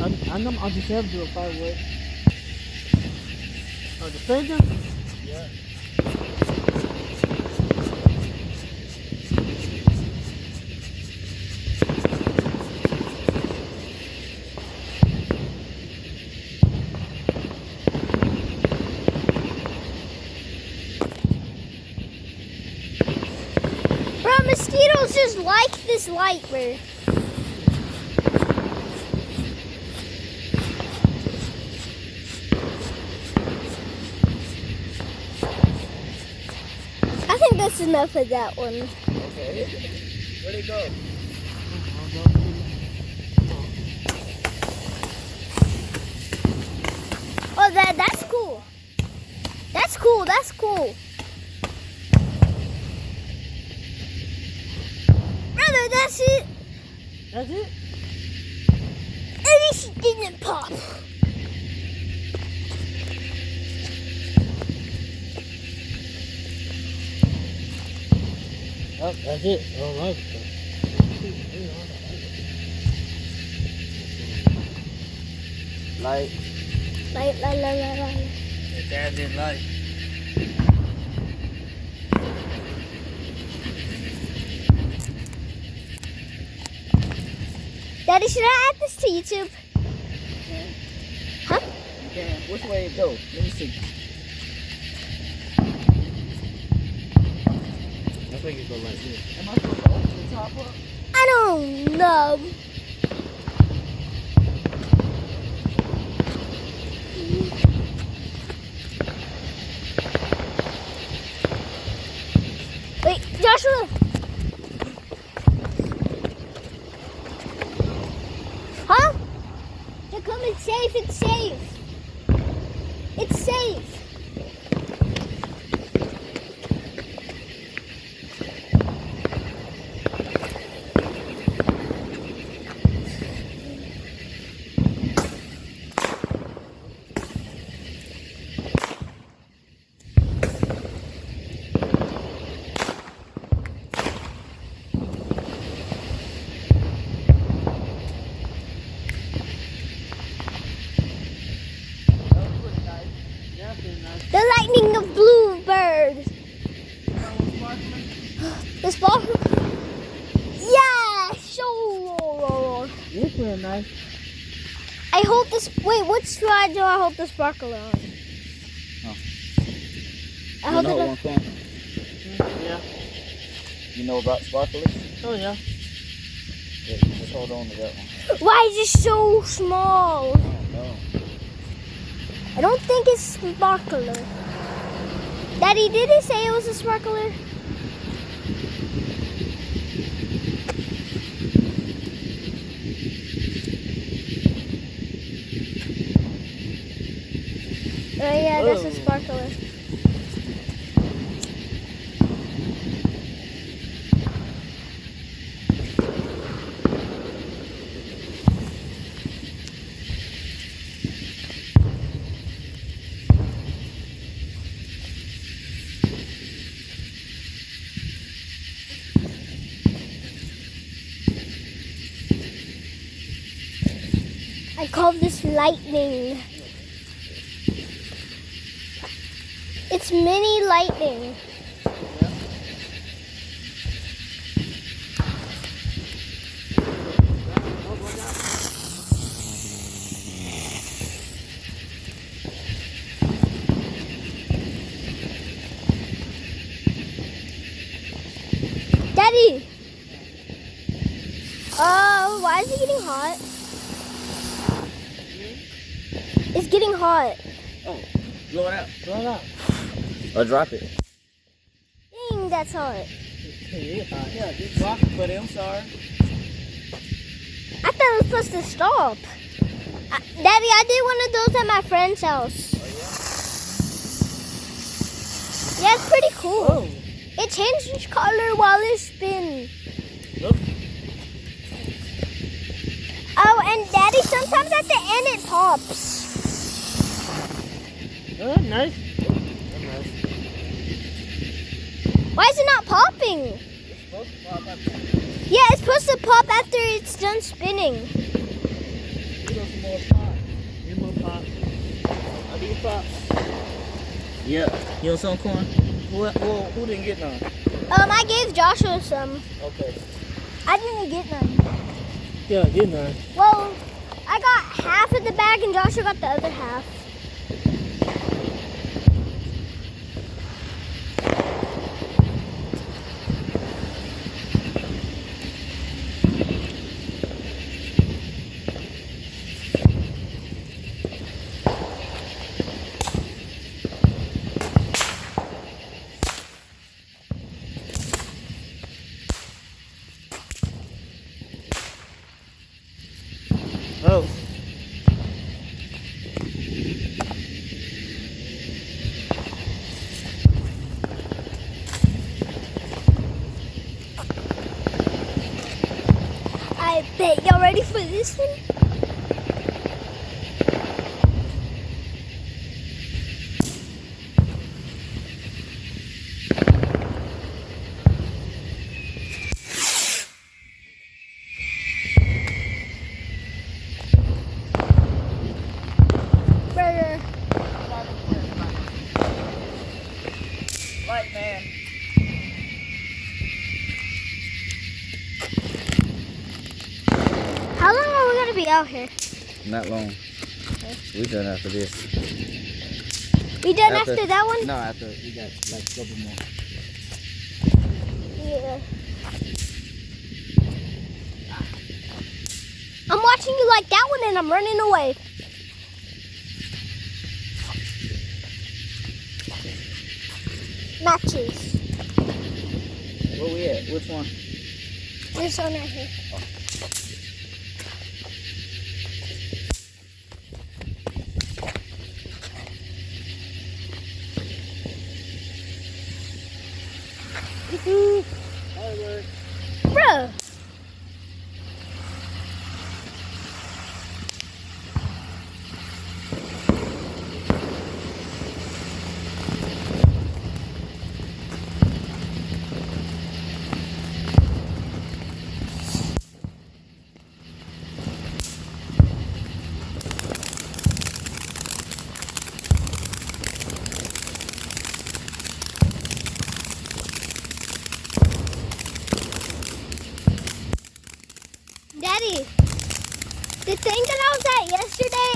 Anong observe do firework? Oh, the surgeon? Yeah. Bro, mosquitoes just like this light, bro. I think that's enough of that one. Okay. Where'd it go? Oh, that's cool. That's cool. That's cool. Brother, that's it. That's it? At least it didn't pop. Oh, that's it. Oh, my. Light. Light. Your dad didn't like. Daddy, should I add this to YouTube? Huh? You can. Which way it go? Let me see. I think it's going like this. Am I supposed to open the top up? I don't know. Wait, Joshua. Huh? They're coming safe. It's safe. It's safe. The lightning of bluebird. The spark. Yeah, sure. It's really nice. I hope this. Wait, which slide do I hold the sparkler on? Oh. I You hope know it. one corner. Yeah. You know about sparklers? Oh, yeah. Yeah, just hold on to that one. Why is it so small? Oh, no. I don't think it's sparkler. Daddy, did he say it was a sparkler? Oh yeah, that's a sparkler. I call this lightning. It's mini lightning. Daddy! Oh, why is it getting hot? It's getting hot. Oh, blow it out. Blow it out. Or drop it. Dang, that's hot. Yeah, just drop it, buddy. I'm sorry. I thought it was supposed to stop. Daddy, I did one of those at my friend's house. Oh, Yeah, it's pretty cool. Oh. It changes color while it spins. Look. Oh, and Daddy, sometimes at the end it pops. Oh, nice. Oh, nice. Why is it not popping? It's supposed to pop up. Yeah, it's supposed to pop after it's done spinning. You don't see more pop. Need more pop. Are these pop? Yeah. You want some corn? Who didn't get none? I gave Joshua some. Okay. I didn't get none. Yeah, get none. Well, I got half of the bag and Joshua got the other half. Oh. I bet y'all ready for this one? Brother, Light man. how long are we gonna be out here? Not long. We done after this. We done after that one? No, after we got like a couple more. Yeah. I'm watching you like that one and I'm running away. Matches. Where we at? Which one? This one right here. Bro. Daddy, the thing that I was at yesterday,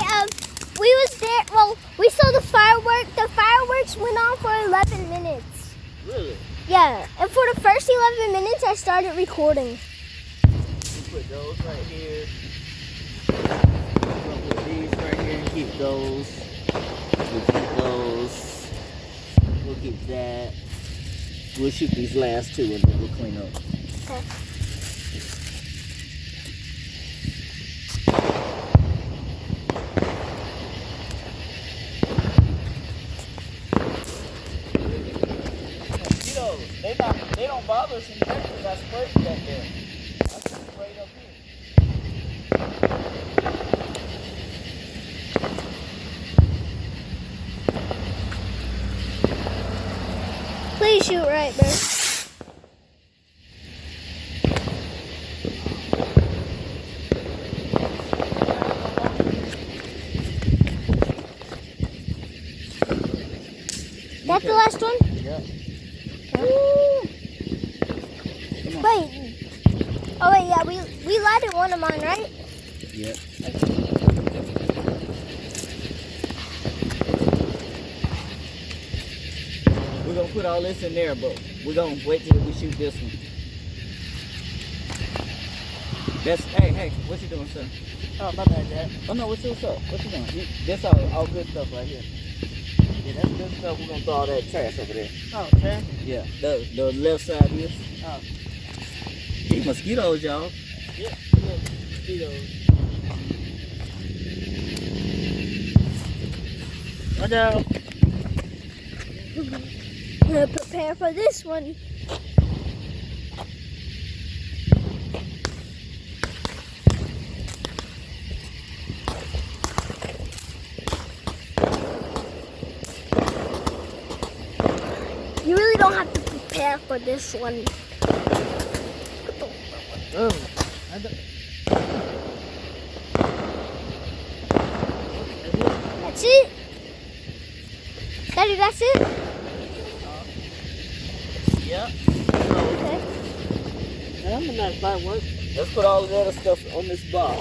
we was there, well, we saw the fireworks. The fireworks went on for 11 minutes. Really? Yeah, and for the first 11 minutes, I started recording. We put those right here. We're gonna put these right here and keep those. We'll keep those. We'll keep that. We'll shoot these last two and then we'll clean up. Okay. Mosquitoes, they don't bother us in there because I sprayed back there. I just sprayed up here. Please shoot right, bro. That's the last one? Yeah. Wait. Oh wait, yeah, we lighted one of mine, right? Yeah. We're gonna put all this in there, but we're gonna wait till we shoot this one. That's hey, what you doing, son? Oh, my bad, Dad. Oh no, what's up? What you doing? That's all good stuff right here. Yeah, that's good stuff. We're gonna throw all that trash over there. Oh, okay. Yeah, the left side is. Oh. These mosquitoes, y'all. Yeah, look, mosquitoes. Watch out. I'm gonna prepare for this one. You really don't have to prepare for this one. Oh, I don't. that's it? Yep. Okay. I'm a nice firework. Let's put all the other stuff on this box.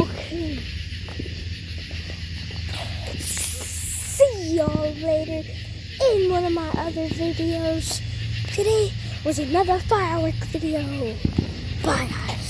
Okay. See y'all later in one of my other videos. Today was another firework video. Bye guys.